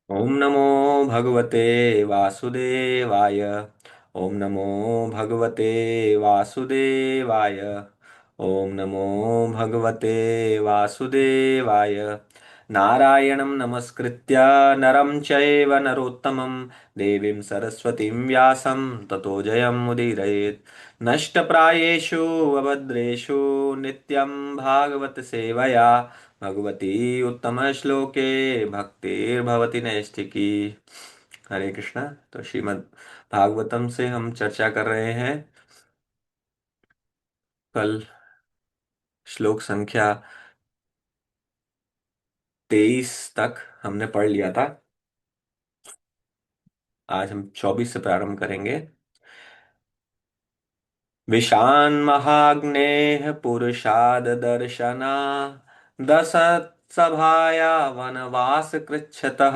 ओम नमो भगवते वासुदेवाय। ओम नमो भगवते वासुदेवाय। ओम नमो भगवते वासुदेवाय। नारायणं नमस्कृत्य नरं चैव नरोत्तमं देवीं सरस्वतीं व्यासं ततो जयमुदीरयेत्। नष्टप्रायेषु अभद्रेषु नित्यं भागवत सेवया भगवती उत्तम श्लोके भक्तिर्भवती नैष्ठिकी। हरे कृष्णा। तो श्रीमद् भागवतम से हम चर्चा कर रहे हैं। कल श्लोक संख्या 23 तक हमने पढ़ लिया था। आज हम 24 से प्रारंभ करेंगे। विशान महाग्नेः पुरुषाद दर्शना दश सभाया वनवास कृच्छतः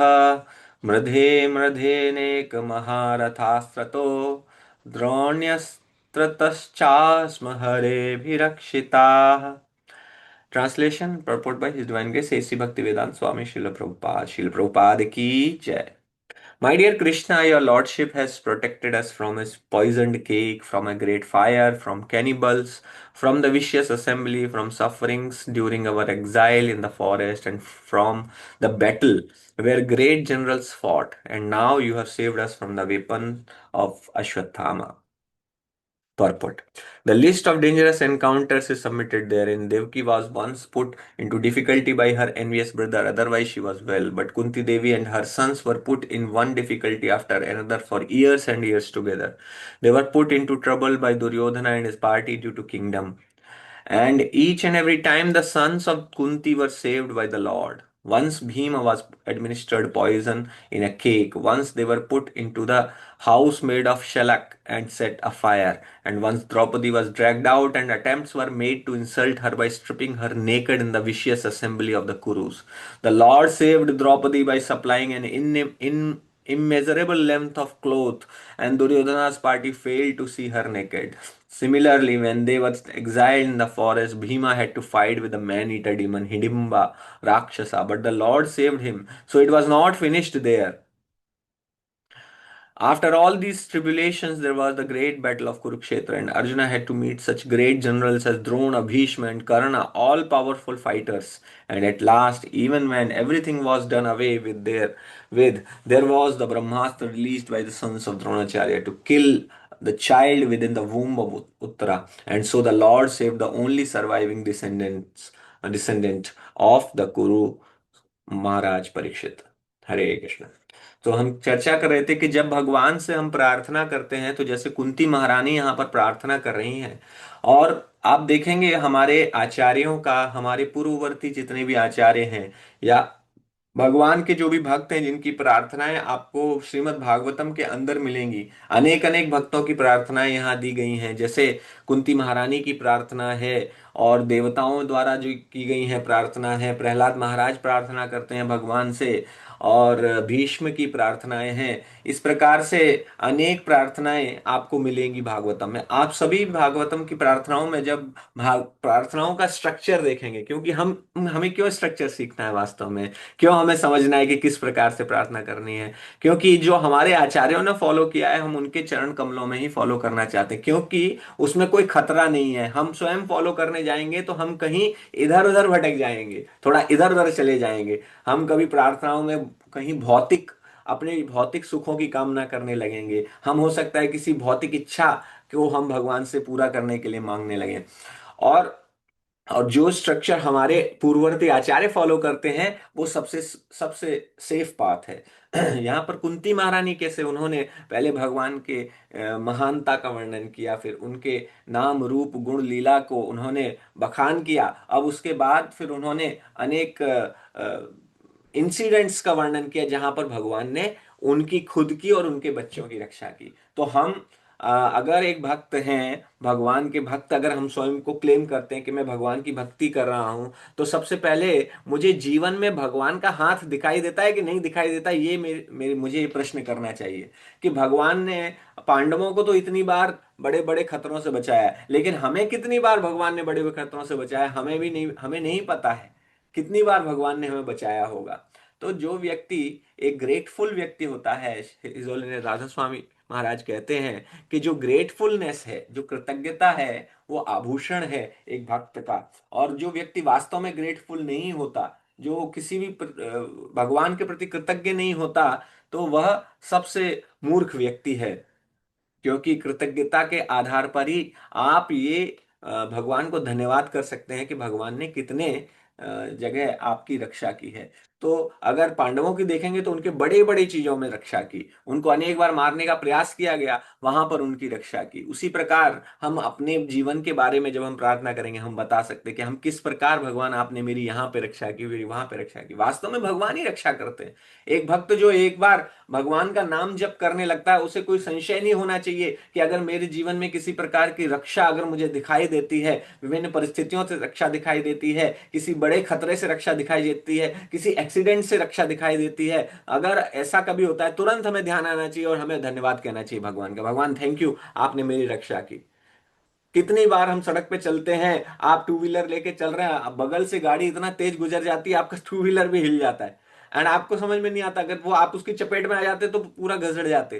मृधे मृधेनेक महारथास्त्रतो द्रोण्यस्त्रतश्चास्म हरेभिरक्षिताः। Translation purport by His Divine Grace A.C. Bhaktivedanta Swami Srila Prabhupada की जय। My dear Krishna, your lordship has protected us from a poisoned cake, from a great fire, from cannibals, from the vicious assembly, from sufferings during our exile in the forest, and from the battle where great generals fought. And now you have saved us from the weapon of Ashwatthama. Purport. The list of dangerous encounters is submitted therein. Devaki was once put into difficulty by her envious brother, otherwise she was well. But Kunti Devi and her sons were put in one difficulty after another for years and years together. They were put into trouble by Duryodhana and his party due to kingdom. And each and every time the sons of Kunti were saved by the Lord. Once Bhima was administered poison in a cake, once they were put into the house made of shellac and set afire, and once Draupadi was dragged out and attempts were made to insult her by stripping her naked in the vicious assembly of the Kurus. The Lord saved Draupadi by supplying an immeasurable length of cloth, and Duryodhana's party failed to see her naked. Similarly, when they were exiled in the forest, Bhima had to fight with the man-eater demon Hidimba Rakshasa, but the Lord saved him. So it was not finished there. After all these tribulations, there was the great battle of Kurukshetra, and Arjuna had to meet such great generals as Drona, Bhishma, and Karna, all powerful fighters. And at last, even when everything was done away there was the Brahmastra released by the sons of Dronacharya to kill the child within the womb of Uttara. And so the Lord saved the only surviving descendant of the Kuru महाराज परीक्षित। हरे कृष्ण। तो हम चर्चा कर रहे थे कि जब भगवान से हम प्रार्थना करते हैं तो जैसे कुंती महारानी यहाँ पर प्रार्थना कर रही हैं, और आप देखेंगे हमारे आचार्यों का, हमारे पूर्ववर्ती जितने भी आचार्य हैं या भगवान के जो भी भक्त हैं जिनकी प्रार्थनाएं आपको श्रीमद् भागवतम के अंदर मिलेंगी, अनेक अनेक भक्तों की प्रार्थनाएं यहाँ दी गई हैं। जैसे कुंती महारानी की प्रार्थना है, और देवताओं द्वारा जो की गई है प्रार्थना है, प्रहलाद महाराज प्रार्थना करते हैं भगवान से, और भीष्म की प्रार्थनाएं हैं। इस प्रकार से अनेक प्रार्थनाएं आपको मिलेंगी भागवतम में। आप सभी भागवतम की प्रार्थनाओं में जब प्रार्थनाओं का स्ट्रक्चर देखेंगे, क्योंकि हम हमें क्यों स्ट्रक्चर सीखना है वास्तव में, क्यों हमें समझना है कि किस प्रकार से प्रार्थना करनी है, क्योंकि जो हमारे आचार्यों ने फॉलो किया है हम उनके चरण कमलों में ही फॉलो करना चाहते हैं, क्योंकि उसमें कोई खतरा नहीं है। हम स्वयं फॉलो करने जाएंगे तो हम कहीं इधर उधर भटक जाएंगे, थोड़ा इधर उधर चले जाएंगे। हम कभी प्रार्थनाओं में कहीं अपने भौतिक सुखों की कामना करने लगेंगे। हम हो सकता है किसी भौतिक इच्छा को हम भगवान से पूरा करने के लिए मांगने लगे। और और जो स्ट्रक्चर हमारे पूर्ववर्ती आचार्य फॉलो करते हैं वो सबसे सबसे सेफ पाथ है। यहाँ पर कुंती महारानी कैसे उन्होंने पहले भगवान के महानता का वर्णन किया, फिर उनके नाम रूप गुण लीला को उन्होंने बखान किया, अब उसके बाद फिर उन्होंने अनेक इंसिडेंट्स का वर्णन किया जहां पर भगवान ने उनकी खुद की और उनके बच्चों की रक्षा की। तो हम अगर एक भक्त हैं, भगवान के भक्त, अगर हम स्वयं को क्लेम करते हैं कि मैं भगवान की भक्ति कर रहा हूं, तो सबसे पहले मुझे जीवन में भगवान का हाथ दिखाई देता है कि नहीं दिखाई देता, ये मुझे ये प्रश्न करना चाहिए कि भगवान ने पांडवों को तो इतनी बार बड़े बड़े खतरों से बचाया है, लेकिन हमें कितनी बार भगवान ने बड़े बड़े खतरों से बचाया हमें भी नहीं, हमें नहीं पता है। कितनी बार भगवान ने हमें बचाया होगा। तो जो व्यक्ति एक ग्रेटफुल व्यक्ति होता है, हिज होलीनेस राधा स्वामी महाराज कहते हैं कि जो ग्रेटफुलनेस है, जो कृतज्ञता है, वो आभूषण है एक भक्त का। और जो व्यक्ति वास्तव में ग्रेटफुल नहीं होता, जो किसी भी भगवान के प्रति कृतज्ञ नहीं होता, तो वह सबसे मूर्ख व्यक्ति है। क्योंकि कृतज्ञता के आधार पर ही आप ये भगवान को धन्यवाद कर सकते हैं कि भगवान ने कितने जगह आपकी रक्षा की है। तो अगर पांडवों की देखेंगे तो उनके बड़े बड़े चीजों में रक्षा की, उनको अनेक बार मारने का प्रयास किया गया, वहां पर उनकी रक्षा की। उसी प्रकार हम अपने जीवन के बारे में जब हम प्रार्थना करेंगे, हम बता सकते हैं कि हम किस प्रकार भगवान आपने मेरी यहाँ पे रक्षा की, मेरी वहां पे रक्षा की। वास्तव में भगवान ही रक्षा करते हैं। एक भक्त जो एक बार भगवान का नाम जप करने लगता है, उसे कोई संशय नहीं होना चाहिए कि अगर मेरे जीवन में किसी प्रकार की रक्षा अगर मुझे दिखाई देती है, विभिन्न परिस्थितियों से रक्षा दिखाई देती है, किसी बड़े खतरे से रक्षा दिखाई देती है, किसी एक्सीडेंट से रक्षा दिखाई देती है, अगर ऐसा कभी होता है, तुरंत हमें ध्यान आना चाहिए और हमें धन्यवाद कहना चाहिए भगवान का। भगवान थैंक यू, आपने मेरी रक्षा की। कितनी बार हम सड़क पे चलते हैं, आप टू व्हीलर लेके चल रहे हैं, अब बगल से गाड़ी इतना तेज गुजर जाती है, आपका टू व्हीलर भी हिल जाता है, एंड आपको समझ में नहीं आता, अगर वो आप उसकी चपेट में आ जाते तो पूरा घसड़ जाते।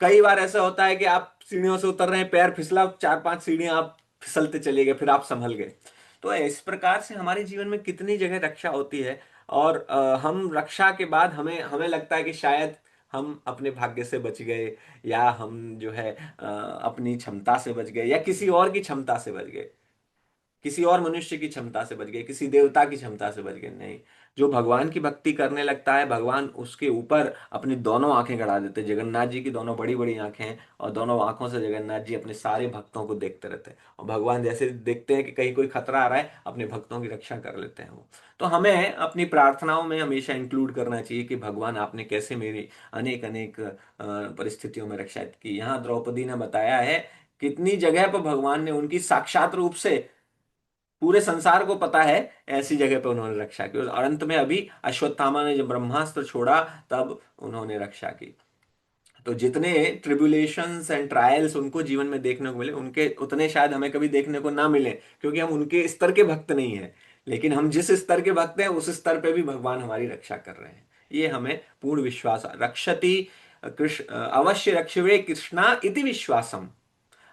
कई बार ऐसा होता है कि आप सीढ़ियों से उतर रहे हैं, पैर फिसला, चार पांच सीढ़ियां आप फिसलते चले गए, फिर आप संभल गए। तो इस प्रकार से हमारे जीवन में कितनी जगह रक्षा होती है। और हम रक्षा के बाद हमें हमें लगता है कि शायद हम अपने भाग्य से बच गए, या हम जो है अपनी क्षमता से बच गए, या किसी और की क्षमता से बच गए, किसी और मनुष्य की क्षमता से बच गए, किसी देवता की क्षमता से बच गए। नहीं, जो भगवान की भक्ति करने लगता है, भगवान उसके ऊपर अपनी दोनों आंखें गड़ा देते हैं। जगन्नाथ जी की दोनों बड़ी बड़ी आंखें हैं, और दोनों आंखों से जगन्नाथ जी अपने सारे भक्तों को देखते रहते हैं। और भगवान जैसे देखते हैं कि कहीं कोई खतरा आ रहा है, अपने भक्तों की रक्षा कर लेते हैं वो। तो हमें अपनी प्रार्थनाओं में हमेशा इंक्लूड करना चाहिए कि भगवान आपने कैसे मेरी अनेक अनेक परिस्थितियों में रक्षा की। यहाँ द्रौपदी ने बताया है कितनी जगह पर भगवान ने उनकी साक्षात रूप से, पूरे संसार को पता है, ऐसी जगह पे उन्होंने रक्षा की। और अंत में अभी अश्वत्थामा ने जब ब्रह्मास्त्र छोड़ा, तब उन्होंने रक्षा की। तो जितने ट्रिब्यूलेशंस एंड ट्रायल्स उनको जीवन में देखने को मिले, उनके उतने शायद हमें कभी देखने को ना मिले, क्योंकि हम उनके स्तर के भक्त नहीं हैं। लेकिन हम जिस स्तर के भक्त हैं, उस स्तर पे भी भगवान हमारी रक्षा कर रहे हैं। ये हमें पूर्ण विश्वास, रक्षति कृष्ण अवश्य रक्षवे कृष्णा इति विश्वासम,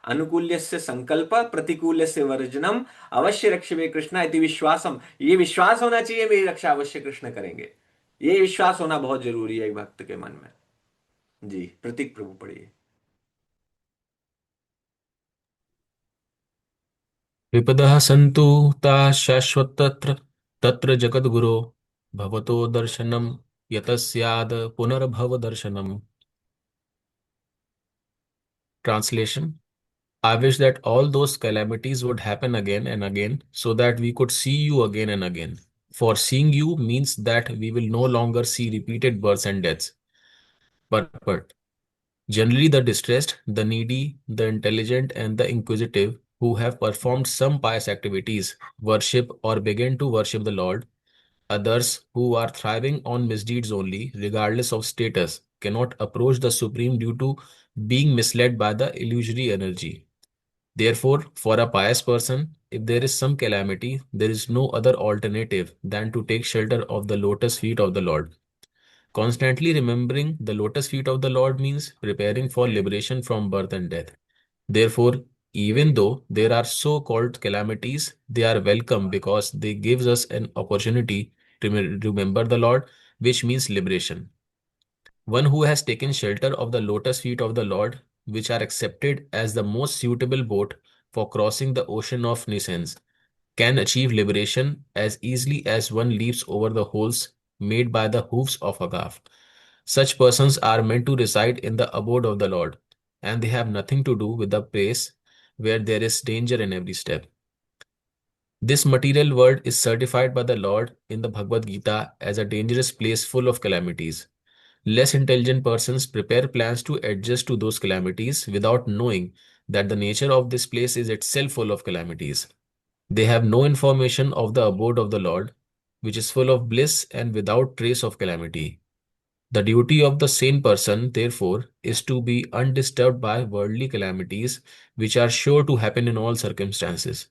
अनुकूल्यस्य संकल्प प्रतिकूल्यस्य वर्जनम, अवश्य रक्षवे कृष्णा इति विश्वासम। ये विश्वास होना चाहिए मेरी रक्षा अवश्य कृष्ण करेंगे। ये विश्वास होना बहुत जरूरी है एक भक्त के मन में। जी, प्रतीक प्रभु पढ़िए। विपदः सन्तु ता शाश्वतत्र तत्र जगद्गुरो भवतो दर्शनं यतस्याद् पुनर्भवदर्शनम्। Translation: I wish that all those calamities would happen again and again so that we could see you again and again. For seeing you means that we will no longer see repeated births and deaths, but generally the distressed, the needy, the intelligent, and the inquisitive who have performed some pious activities worship or begin to worship the Lord. Others who are thriving on misdeeds only, regardless of status, cannot approach the Supreme due to being misled by the illusory energy. Therefore, for a pious person, if there is some calamity, there is no other alternative than to take shelter of the lotus feet of the Lord. Constantly remembering the lotus feet of the Lord means preparing for liberation from birth and death. Therefore, even though there are so-called calamities, they are welcome because they gives us an opportunity to remember the Lord, which means liberation. One who has taken shelter of the lotus feet of the Lord, which are accepted as the most suitable boat for crossing the ocean of nescience, can achieve liberation as easily as one leaps over the holes made by the hoofs of a calf. Such persons are meant to reside in the abode of the Lord, and they have nothing to do with the place where there is danger in every step. This material world is certified by the Lord in the Bhagavad Gita as a dangerous place full of calamities. Less intelligent persons prepare plans to adjust to those calamities without knowing that the nature of this place is itself full of calamities. They have no information of the abode of the Lord, which is full of bliss and without trace of calamity. The duty of the sane person, therefore, is to be undisturbed by worldly calamities, which are sure to happen in all circumstances.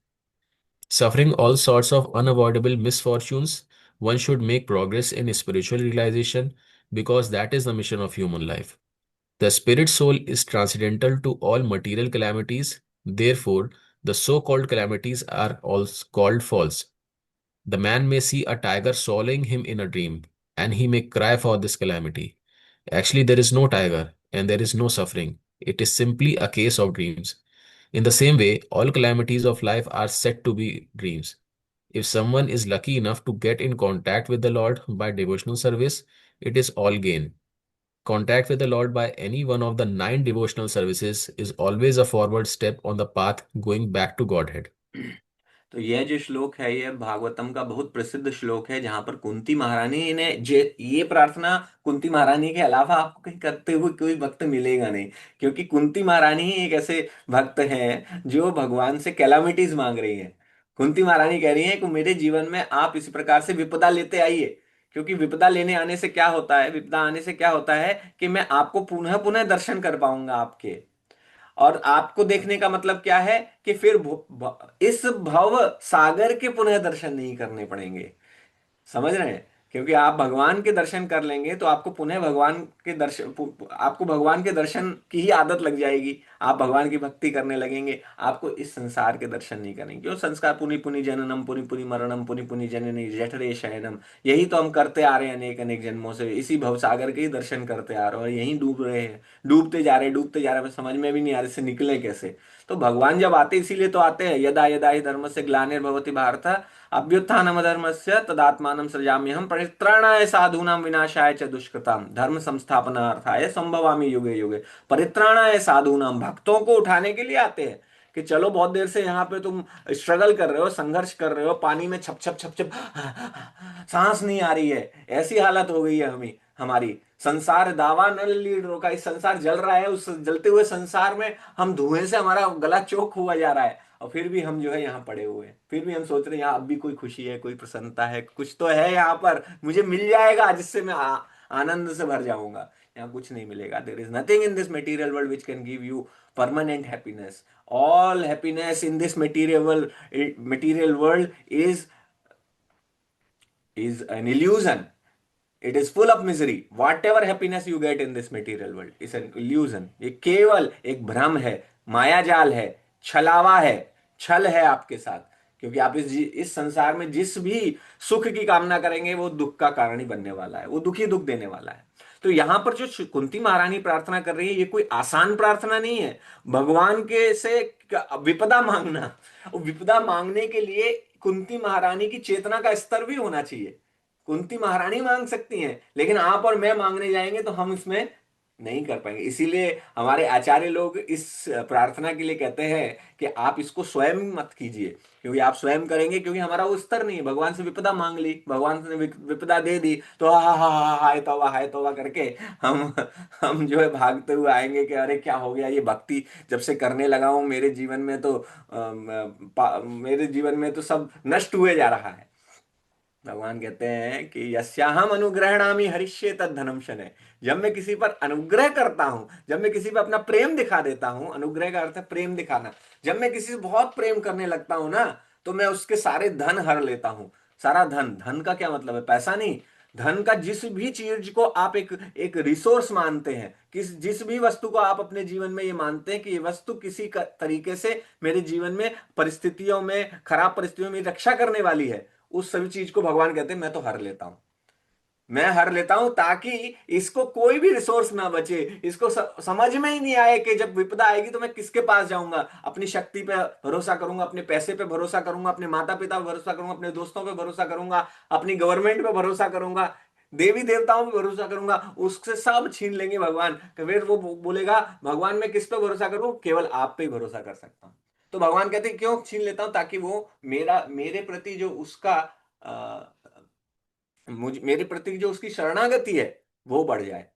Suffering all sorts of unavoidable misfortunes, one should make progress in spiritual realization because that is the mission of human life. The spirit soul is transcendental to all material calamities. Therefore, the so called calamities are all called false. The man may see a tiger swallowing him in a dream, and he may cry for this calamity. Actually, there is no tiger and there is no suffering. It is simply a case of dreams. In the same way, all calamities of life are said to be dreams. If someone is lucky enough to get in contact with the Lord by devotional service, it is all gain. Contact with the Lord by any one of the nine devotional services is always a forward step on the path going back to Godhead. तो यह जो श्लोक है यह भागवतम का बहुत प्रसिद्ध श्लोक है, जहां पर कुंती महारानी ने ये प्रार्थना कुंती महारानी के अलावा आपको कहीं करते हुए कोई भक्त मिलेगा नहीं, क्योंकि कुंती महारानी ही एक ऐसे भक्त हैं जो भगवान से कैलामिटीज मांग रही हैं। कुंती महारानी कह रही हैं कि मेरे जीवन में आप इस प्रकार से विपदा लेते आइए, क्योंकि विपदा लेने आने से क्या होता है, विपदा आने से क्या होता है कि मैं आपको पुनः पुनः दर्शन कर पाऊंगा आपके। और आपको देखने का मतलब क्या है कि फिर इस भव सागर के पुनः दर्शन नहीं करने पड़ेंगे। समझ रहे हैं? क्योंकि आप भगवान के दर्शन कर लेंगे तो आपको पुनः भगवान के दर्शन आपको भगवान के दर्शन की ही आदत लग जाएगी, आप भगवान की भक्ति करने लगेंगे, आपको इस संसार के दर्शन नहीं करेंगे। क्यों? संस्कार पुनि पुनि जननम पुनि पुनि मरणम पुनि पुनि जननी जठरे शयनम, यही तो हम करते आ रहे हैं अनेक अनेक जन्मों से, इसी भवसागर के ही दर्शन करते आ रहे हैं और यहीं डूब रहे हैं, डूबते जा रहे हैं, डूबते जा रहे हैं, समझ में भी नहीं आ रहा इससे निकले कैसे। तो भगवान जब आते इसीलिए तो आते हैं, यदा यदा ही धर्म से ग्लानिर्भवति भारत अभ्युत्थानमधर्मस्य तदात्मानं सृजाम्यहं परित्राणाय साधूनां विनाशाय च दुष्कृतां धर्म संस्थापनार्थाय संभवामि युगे युगे। परित्राणाय साधूनां, भक्तों को उठाने के लिए आते हैं कि चलो बहुत देर से यहाँ पे तुम स्ट्रगल कर रहे हो, संघर्ष कर रहे हो, पानी में छप छप छप छप सांस नहीं आ रही है, ऐसी हालत हो गई है हमें हमारी। संसार दावा न लीड रोका, इस संसार जल रहा है, उस जलते हुए संसार में हम धुएं से हमारा गला चोक हुआ जा रहा है, और फिर भी हम जो है यहाँ पड़े हुए हैं, फिर भी हम सोच रहे हैं यहाँ अब भी कोई खुशी है, कोई प्रसन्नता है, कुछ तो है यहाँ पर मुझे मिल जाएगा जिससे मैं आनंद से भर जाऊंगा। यहाँ कुछ नहीं मिलेगा। There is nothing in this material world which can give you permanent happiness. All happiness in this material world is an illusion. It is full of misery. Whatever happiness you get in this material world is an illusion. ये केवल एक भ्रम है, मायाजाल है, छलावा है, छल है आपके साथ। क्योंकि आप इस संसार में जिस भी सुख की कामना करेंगे वो दुख का कारण ही बनने वाला है, वो दुखी दुख देने वाला है। तो यहां पर जो कुंती महारानी प्रार्थना कर रही है ये कोई आसान प्रार्थना नहीं है। भगवान के से विपदा मांगना, विपदा मांगने के लिए कुंती महारानी की चेतना का स्तर भी होना चाहिए। कुंती महारानी मांग सकती हैं, लेकिन आप और मैं मांगने जाएंगे तो हम इसमें नहीं कर पाएंगे। इसीलिए हमारे आचार्य लोग इस प्रार्थना के लिए कहते हैं कि आप इसको स्वयं मत कीजिए, क्योंकि आप स्वयं करेंगे, क्योंकि हमारा वो स्तर नहीं है। भगवान से विपदा मांग ली, भगवान ने विपदा दे दी तो हा हा हा हाय तौबा करके हम हम जो है भागते हुए आएंगे कि अरे क्या हो गया, ये भक्ति जब से करने लगा हूं मेरे जीवन में तो मेरे जीवन में तो सब नष्ट हुए जा रहा है। भगवान कहते हैं कि यस्याहम अनुग्रहणामि हरिष्ये तद धनम शनै। जब मैं किसी पर अनुग्रह करता हूं, जब मैं किसी पर अपना प्रेम दिखा देता हूं, अनुग्रह का अर्थ है प्रेम दिखाना, जब मैं किसी से बहुत प्रेम करने लगता हूं ना, तो मैं उसके सारे धन हर लेता हूं। सारा धन, धन का क्या मतलब है? पैसा नहीं। धन का जिस भी चीज को आप एक एक रिसोर्स मानते हैं, जिस भी वस्तु को आप अपने जीवन में ये मानते हैं कि ये वस्तु किसी तरीके से मेरे जीवन में परिस्थितियों में, खराब परिस्थितियों में रक्षा करने वाली है, उस सभी चीज को भगवान कहते हैं मैं तो हर लेता हूं। मैं हर लेता हूं ताकि इसको कोई भी रिसोर्स ना बचे, इसको समझ में ही नहीं आए कि जब विपदा आएगी तो मैं किसके पास जाऊंगा। अपनी शक्ति पे भरोसा करूंगा, अपने पैसे पे भरोसा करूंगा, अपने माता पिता पे भरोसा करूंगा, अपने दोस्तों पे भरोसा करूंगा, अपनी गवर्नमेंट पे भरोसा करूंगा, देवी देवताओं पे भरोसा करूंगा, उससे सब छीन लेंगे भगवान। फिर वो बोलेगा भगवान मैं किस पे भरोसा करूं? केवल आप पे ही भरोसा कर सकता हूं। तो भगवान कहते हैं क्यों छीन लेता हूं? ताकि वो मेरे प्रति जो उसका मेरे प्रति जो उसकी शरणागति है वो बढ़ जाए।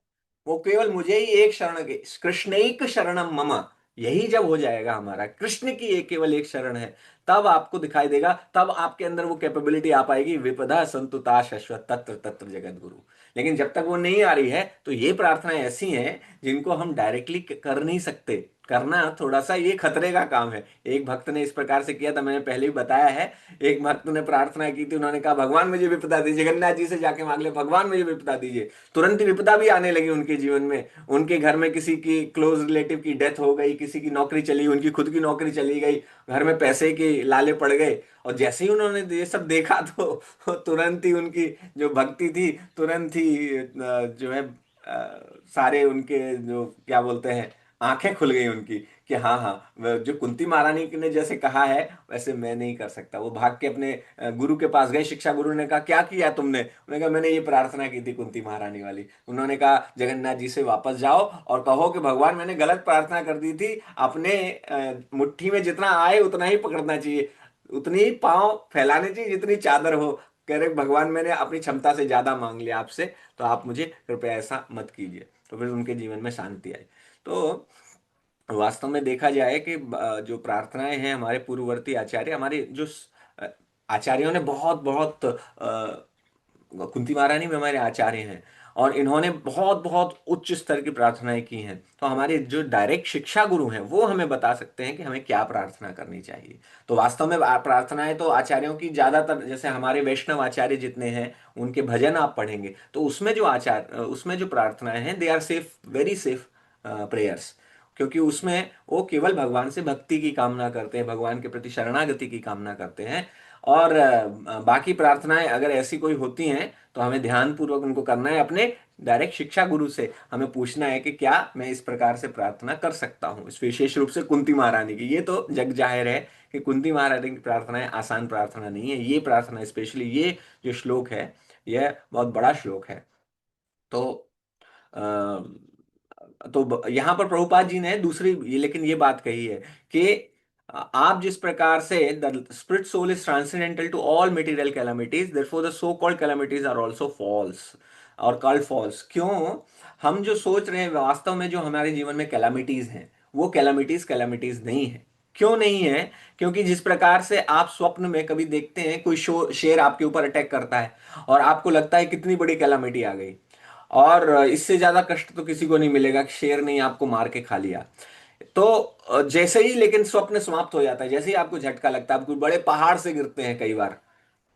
वो केवल मुझे ही एक शरण के, कृष्णैक शरणम मम, यही जब हो जाएगा हमारा, कृष्ण की एक केवल एक शरण है, तब आपको दिखाई देगा, तब आपके अंदर वो कैपेबिलिटी आ पाएगी, विपदा संतुता शश्वत तत्र तत्र जगत गुरु। लेकिन जब तक वो नहीं आ रही है तो ये प्रार्थनाएं ऐसी हैं जिनको हम डायरेक्टली कर नहीं सकते। करना थोड़ा सा ये खतरे का काम है। एक भक्त ने इस प्रकार से किया था, मैंने पहले भी बताया है। एक भक्त ने प्रार्थना की थी, उन्होंने कहा भगवान मुझे विपदा दीजिए, जगन्नाथ जी से जाके मांग ले भगवान मुझे विपदा दीजिए। तुरंत ही विपदा भी आने लगी उनके जीवन में। उनके घर में किसी की क्लोज रिलेटिव की डेथ हो गई, किसी की नौकरी चली, उनकी खुद की नौकरी चली गई, घर में पैसे के लाले पड़ गए। और जैसे ही उन्होंने ये सब देखा तो तुरंत ही उनकी जो भक्ति थी, तुरंत ही जो है सारे उनके जो क्या बोलते हैं, आंखें खुल गई उनकी कि हाँ हाँ, जो कुंती महारानी ने जैसे कहा है वैसे मैं नहीं कर सकता। वो भाग के अपने गुरु के पास गए, शिक्षा गुरु ने कहा क्या किया तुमने? उन्होंने कहा मैंने ये प्रार्थना की थी कुंती महारानी वाली। उन्होंने कहा जगन्नाथ जी से वापस जाओ और कहो कि भगवान मैंने गलत प्रार्थना कर दी थी, अपने मुट्ठी में जितना आए उतना ही पकड़ना चाहिए, उतनी ही पांव फैलाने चाहिए जितनी चादर हो। कह रहे भगवान मैंने अपनी क्षमता से ज्यादा मांग लिया आपसे, तो आप मुझे कृपया ऐसा मत कीजिए। तो फिर उनके जीवन में शांति आई। तो वास्तव में देखा जाए कि जो प्रार्थनाएं हैं, हमारे पूर्ववर्ती आचार्य, हमारे जो आचार्यों ने बहुत बहुत कुंती महारानी में हमारे आचार्य हैं, और इन्होंने बहुत बहुत उच्च स्तर की प्रार्थनाएं की हैं। तो हमारे जो डायरेक्ट शिक्षा गुरु हैं वो हमें बता सकते हैं कि हमें क्या प्रार्थना करनी चाहिए। तो वास्तव में प्रार्थनाएं तो आचार्यों की ज्यादातर, जैसे हमारे वैष्णव आचार्य जितने हैं उनके भजन आप पढ़ेंगे तो उसमें जो उसमें जो प्रार्थनाएं हैं, they are safe, very safe prayers. क्योंकि उसमें वो केवल भगवान से भक्ति की कामना करते हैं, भगवान के प्रति शरणागति की कामना करते हैं। और बाकी प्रार्थनाएं अगर ऐसी कोई होती हैं तो हमें ध्यान पूर्वक उनको करना है, अपने डायरेक्ट शिक्षा गुरु से हमें पूछना है कि क्या मैं इस प्रकार से प्रार्थना कर सकता हूँ। इस विशेष रूप से कुंती महारानी की, ये तो जग जाहिर है कि कुंती महारानी की प्रार्थनाएं आसान प्रार्थना नहीं है। ये प्रार्थना स्पेशली ये जो श्लोक है, यह बहुत बड़ा श्लोक है। तो यहाँ पर प्रभुपाद जी ने दूसरी लेकिन ये बात कही है कि आप जिस प्रकार से the spirit soul is transcendental to all material calamities, therefore the so called calamities are also false और कॉल्ड फॉल्स। क्यों? हम जो सोच रहे हैं वास्तव में जो हमारे जीवन में कैलामिटीज हैं, वो कैलामिटीज कैलामिटीज नहीं है। क्यों नहीं है? क्योंकि जिस प्रकार से आप स्वप्न में कभी देखते हैं कोई शेर आपके ऊपर अटैक करता है और आपको लगता है कितनी बड़ी कैलामिटी आ गई, और इससे ज्यादा कष्ट तो किसी को नहीं मिलेगा कि शेर ने आपको मार के खा लिया। तो जैसे ही लेकिन स्वप्न समाप्त हो जाता है, जैसे ही आपको झटका लगता है, आप कोई बड़े पहाड़ से गिरते हैं कई बार,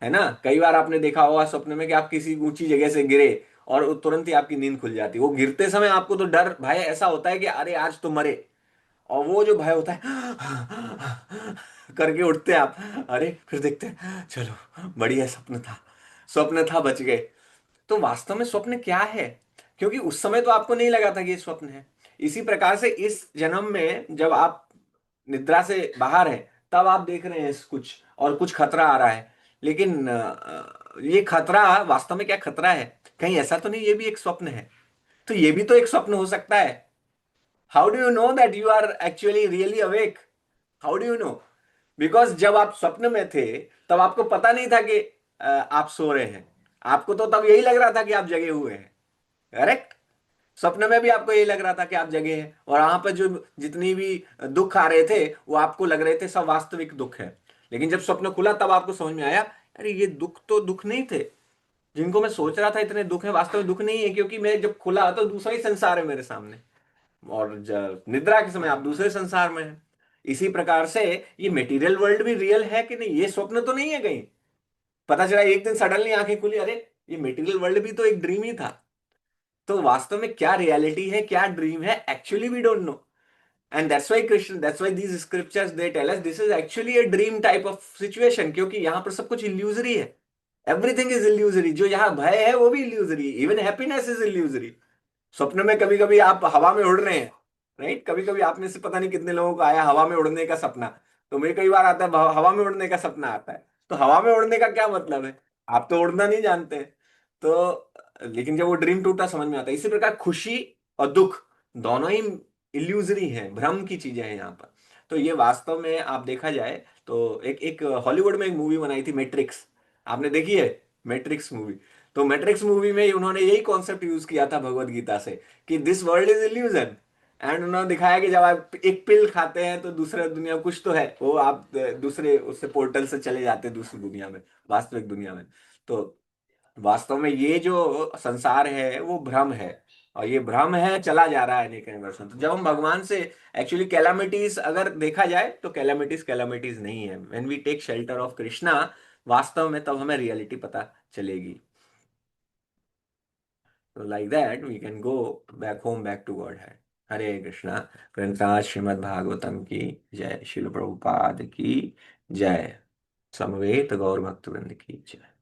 है ना, कई बार आपने देखा होगा स्वप्न में कि आप किसी ऊंची जगह से गिरे और तुरंत ही आपकी नींद खुल जाती है। वो गिरते समय आपको तो डर भय ऐसा होता है कि अरे आज तो मरे, और वो जो भय होता है करके उठते हैं आप, अरे फिर देखते हैं चलो बढ़िया स्वप्न था, स्वप्न था, बच गए। तो वास्तव में स्वप्न क्या है? क्योंकि उस समय तो आपको नहीं लगा था कि ये स्वप्न है। इसी प्रकार से इस जन्म में जब आप निद्रा से बाहर हैं, तब आप देख रहे हैं कुछ और कुछ खतरा आ रहा है। लेकिन ये खतरा वास्तव में क्या खतरा है? कहीं ऐसा तो नहीं ये भी एक स्वप्न है? तो ये भी तो एक स्वप्न हो सकता है। How do you know that you are actually really awake? How do you know? Because जब आप स्वप्न में थे तब आपको पता नहीं था कि आप सो रहे हैं। आपको तो तब यही लग रहा था कि आप जगे हुए हैं। करेक्ट? स्वप्न में भी आपको यही लग रहा था कि आप जगे हैं, और वहां पर जो जितनी भी दुख आ रहे थे वो आपको लग रहे थे सब वास्तविक दुख है। लेकिन जब स्वप्न खुला तब आपको समझ में आया अरे ये दुख तो दुख नहीं थे, जिनको मैं सोच रहा था इतने दुख है, वास्तव में दुख नहीं है। क्योंकि मैं जब खुला तो दूसरा ही संसार है मेरे सामने, और निद्रा के समय आप दूसरे संसार में हैं। इसी प्रकार से ये मटेरियल वर्ल्ड भी रियल है कि नहीं, ये स्वप्न तो नहीं है कहीं। पता चला एक दिन सडनली आंखें खुली, अरे ये मटेरियल वर्ल्ड भी तो एक ड्रीम ही था। तो वास्तव में क्या रियलिटी है, क्या ड्रीम है, actually we don't know. And that's why these scriptures they tell us this is actually a dream type of situation, क्योंकि यहां पर सब कुछ इल्यूजरी है। Everything is illusory. जो यहाँ भय है वो भी illusory, even happiness is illusory. स्वप्न में कभी कभी आप हवा में उड़ रहे हैं, राइट? कभी कभी आप में से पता नहीं कितने लोगों को आया हवा में उड़ने का सपना। तो मुझे कई बार आता है हवा में उड़ने का सपना आता है। तो हवा में उड़ने का क्या मतलब है? आप तो उड़ना नहीं जानते। तो लेकिन जब वो ड्रीम टूटा समझ में आता है। इसी प्रकार खुशी और दुख दोनों ही इल्यूजरी हैं, भ्रम की चीजें हैं यहाँ पर। तो ये वास्तव में आप देखा जाए तो एक एक हॉलीवुड में एक मूवी बनाई थी मैट्रिक्स, आपने देखी है? Matrix movie. तो मैट्रिक्स मूवी में उन्होंने यही कॉन्सेप्ट यूज किया था भगवत गीता से कि this world is illusion and उन्होंने दिखाया कि जब आप एक पिल खाते हैं तो दूसरे दुनिया कुछ तो है, वो आप दूसरे उससे पोर्टल से चले जाते हैं दूसरी दुनिया में, वास्तविक दुनिया में। तो वास्तव में ये जो संसार है वो भ्रम है, और ये भ्रम है, चला जा रहा है अनेक वर्षों। तो जब हम भगवान से एक्चुअली कैलामिटीज अगर देखा जाए तो कैलामिटीज कैलामिटीज नहीं है, when we take shelter of Krishna वास्तव में, तब हमें रियलिटी पता चलेगी। तो like that we can go back home, back to God है। हरे कृष्णा। ग्रंथराज श्रीमद् भागवतम की जय, शिल प्रभुपाद की जय, समवेत गौर भक्तवृंद की जय।